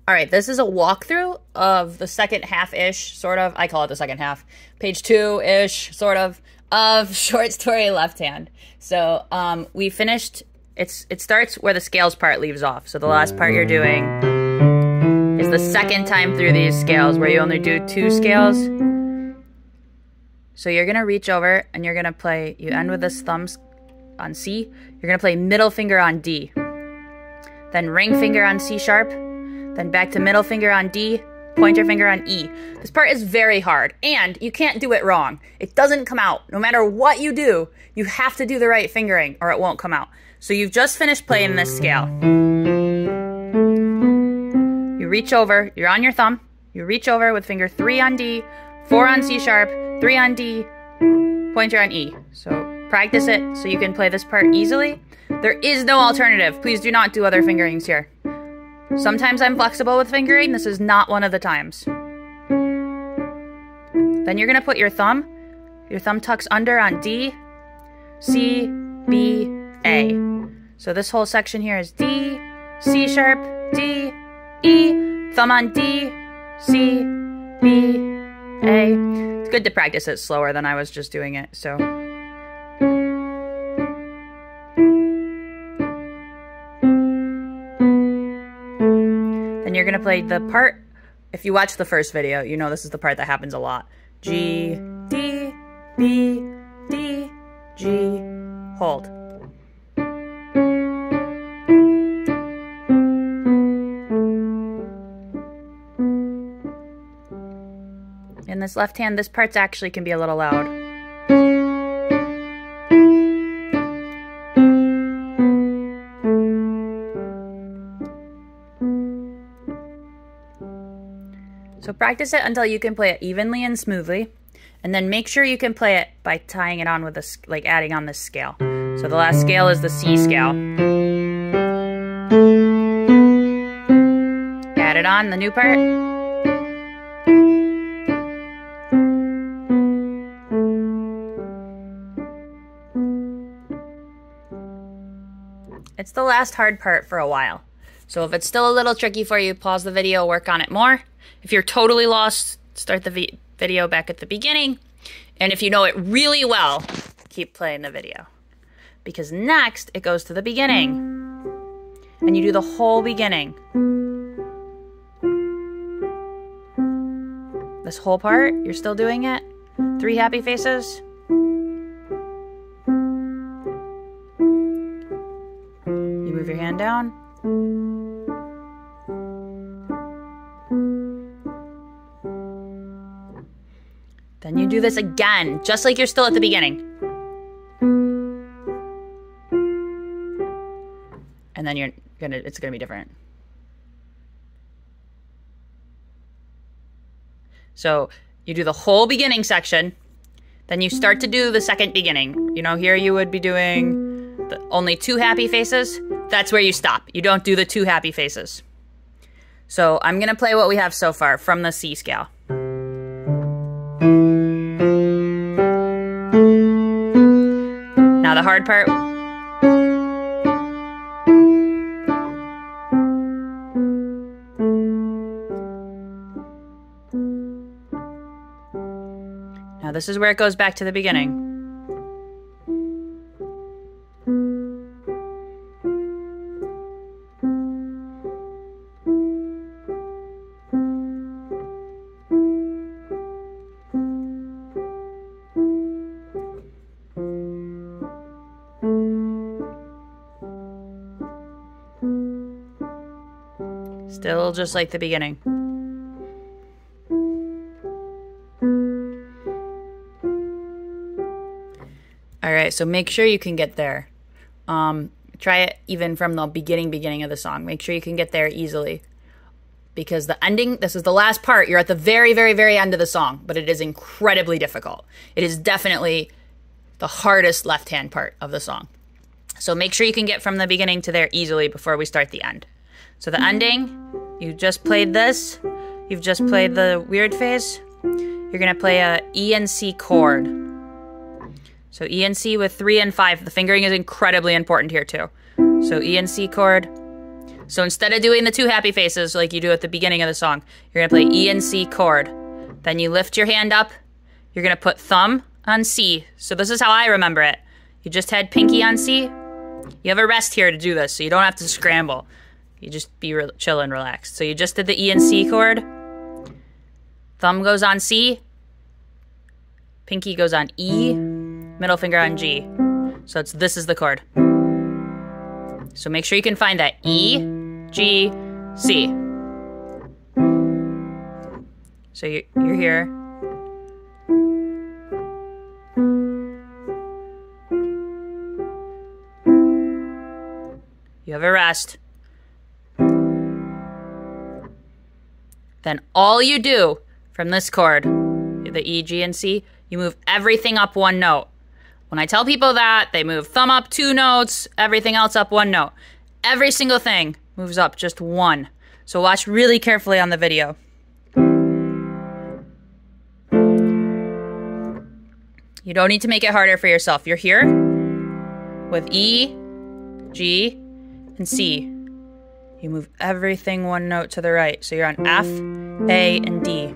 All right, this is a walkthrough of the second half-ish, sort of. I call it the second half. Page 2-ish, sort of Short Story Left Hand. So we finished, it starts where the scales part leaves off. So the last part you're doing is the second time through these scales where you only do 2 scales. So you're going to reach over and you're going to play, you end with this thumb on C. You're going to play middle finger on D. Then ring finger on C sharp. Then back to middle finger on D, pointer finger on E. This part is very hard, and you can't do it wrong. It doesn't come out. No matter what you do, you have to do the right fingering, or it won't come out. So you've just finished playing this scale. You reach over, you're on your thumb. You reach over with finger 3 on D, 4 on C sharp, 3 on D, pointer on E. So practice it so you can play this part easily. There is no alternative. Please do not do other fingerings here. Sometimes I'm flexible with fingering. This is not one of the times. Then you're going to put your thumb tucks under on D, C, B, A. So this whole section here is D, C sharp, D, E, thumb on D, C, B, A. It's good to practice it slower than I was just doing it, so... You're going to play the part, if you watch the first video, you know this is the part that happens a lot. G, D, B, D, G, hold. In this left hand, this part actually can be a little loud. So practice it until you can play it evenly and smoothly, and then make sure you can play it by tying it on with this, like adding on this scale. So the last scale is the C scale. Add it on, the new part. It's the last hard part for a while. So if it's still a little tricky for you, pause the video, work on it more. If you're totally lost, start the video back at the beginning. And if you know it really well, keep playing the video. Because next, it goes to the beginning. And you do the whole beginning. This whole part, you're still doing it. 3 happy faces. You move your hand down. Then you do this again, just like you're still at the beginning. And then it's gonna be different. So you do the whole beginning section, then you start to do the second beginning. You know, here you would be doing only 2 happy faces. That's where you stop. You don't do the 2 happy faces. So I'm gonna play what we have so far from the C scale. Now the hard part. Now this is where it goes back to the beginning. Still just like the beginning. All right, so make sure you can get there. Try it even from the beginning of the song. Make sure you can get there easily. Because the ending, this is the last part. You're at the very, very, very end of the song, but it is incredibly difficult. It is definitely the hardest left-hand part of the song. So make sure you can get from the beginning to there easily before we start the end. So the ending, you just played this. You've just played the weird phase. You're going to play a E and C chord. So E and C with 3 and 5. The fingering is incredibly important here too. So E and C chord, So instead of doing the two happy faces like you do at the beginning of the song, you're going to play E and C chord. Then you lift your hand up. You're going to put thumb on C. So this is how I remember it. You just had pinky on C. You have a rest here to do this, so you don't have to scramble. You just be chill and relaxed. So you just did the E and C chord. Thumb goes on C. Pinky goes on E. Middle finger on G. So this is the chord. So make sure you can find that E, G, C. So you're here. You have a rest. Then all you do from this chord, the E, G, and C, you move everything up one note. When I tell people that, they move thumb up 2 notes, everything else up 1 note. Every single thing moves up just 1. So watch really carefully on the video. You don't need to make it harder for yourself. You're here with E, G, and C. You move everything 1 note to the right. So you're on F, A, and D.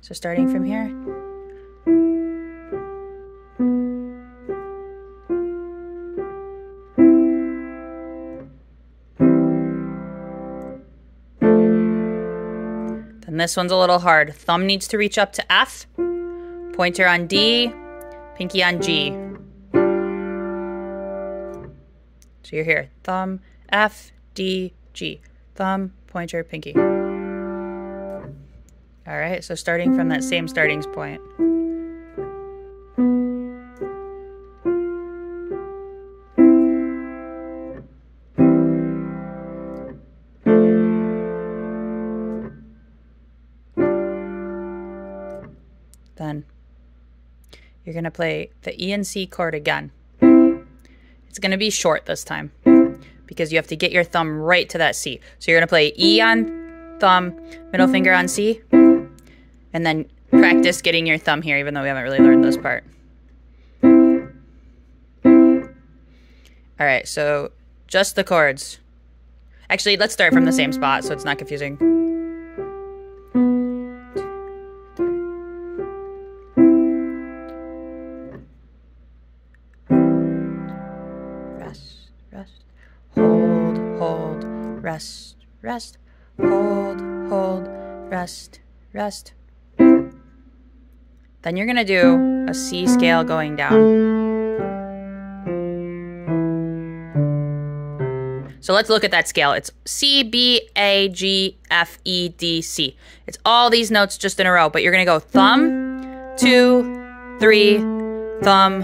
So starting from here. Then this one's a little hard. Thumb needs to reach up to F, pointer on D, pinky on G. So you're here. Thumb, F, D, G. Thumb, pointer, pinky. All right, so starting from that same starting point. Then you're going to play the E and C chord again. It's going to be short this time because you have to get your thumb right to that C. So you're going to play E on thumb, middle finger on C, and then practice getting your thumb here, even though we haven't really learned this part. All right, so just the chords. Actually, let's start from the same spot so it's not confusing. Rest, rest, hold, hold, rest, rest, hold, hold, rest, rest. Then you're going to do a C scale going down. So let's look at that scale. It's C, B, A, G, F, E, D, C. It's all these notes just in a row, but you're going to go thumb, 2, 3, thumb,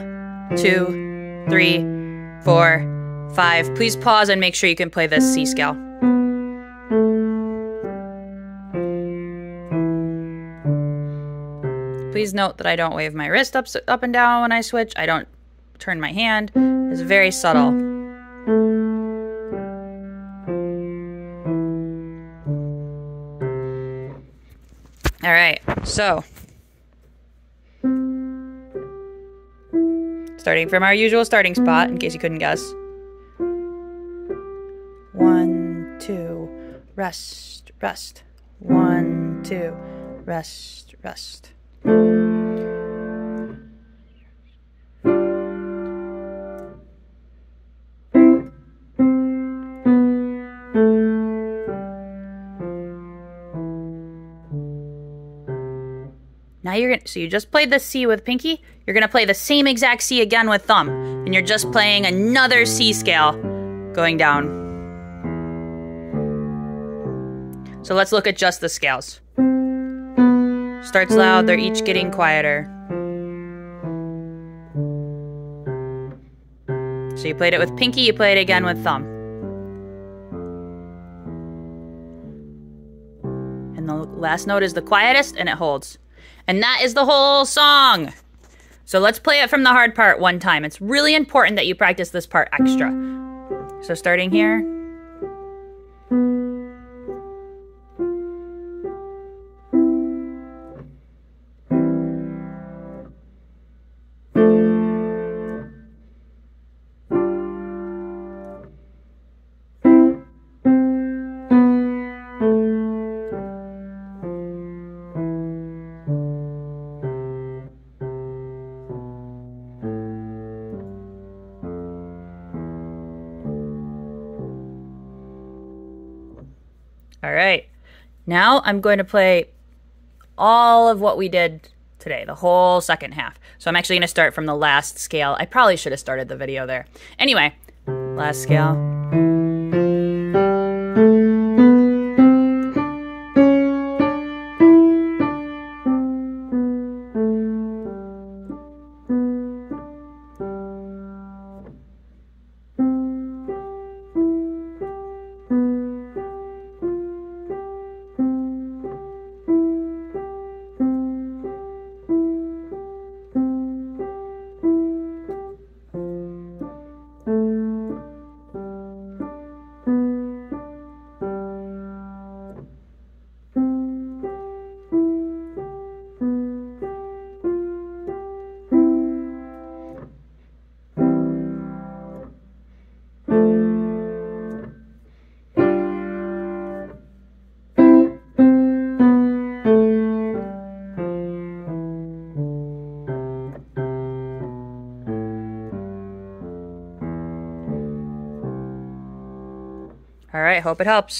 2, 3, 4, 5. Please pause and make sure you can play this C scale. Please note that I don't wave my wrist up and down when I switch. I don't turn my hand. It's very subtle. All right, so starting from our usual starting spot, in case you couldn't guess. 1, 2, rest, rest. 1, 2, rest, rest. Now so you just played the C with pinky, you're gonna play the same exact C again with thumb, and you're just playing another C scale going down. So let's look at just the scales. Starts loud, they're each getting quieter. So you played it with pinky, you play it again with thumb. And the last note is the quietest, and it holds. And that is the whole song. So let's play it from the hard part one time. It's really important that you practice this part extra. So starting here. All right. Now I'm going to play all of what we did today, the whole second half. So I'm actually going to start from the last scale. I probably should have started the video there. Anyway, last scale. All right, hope it helps.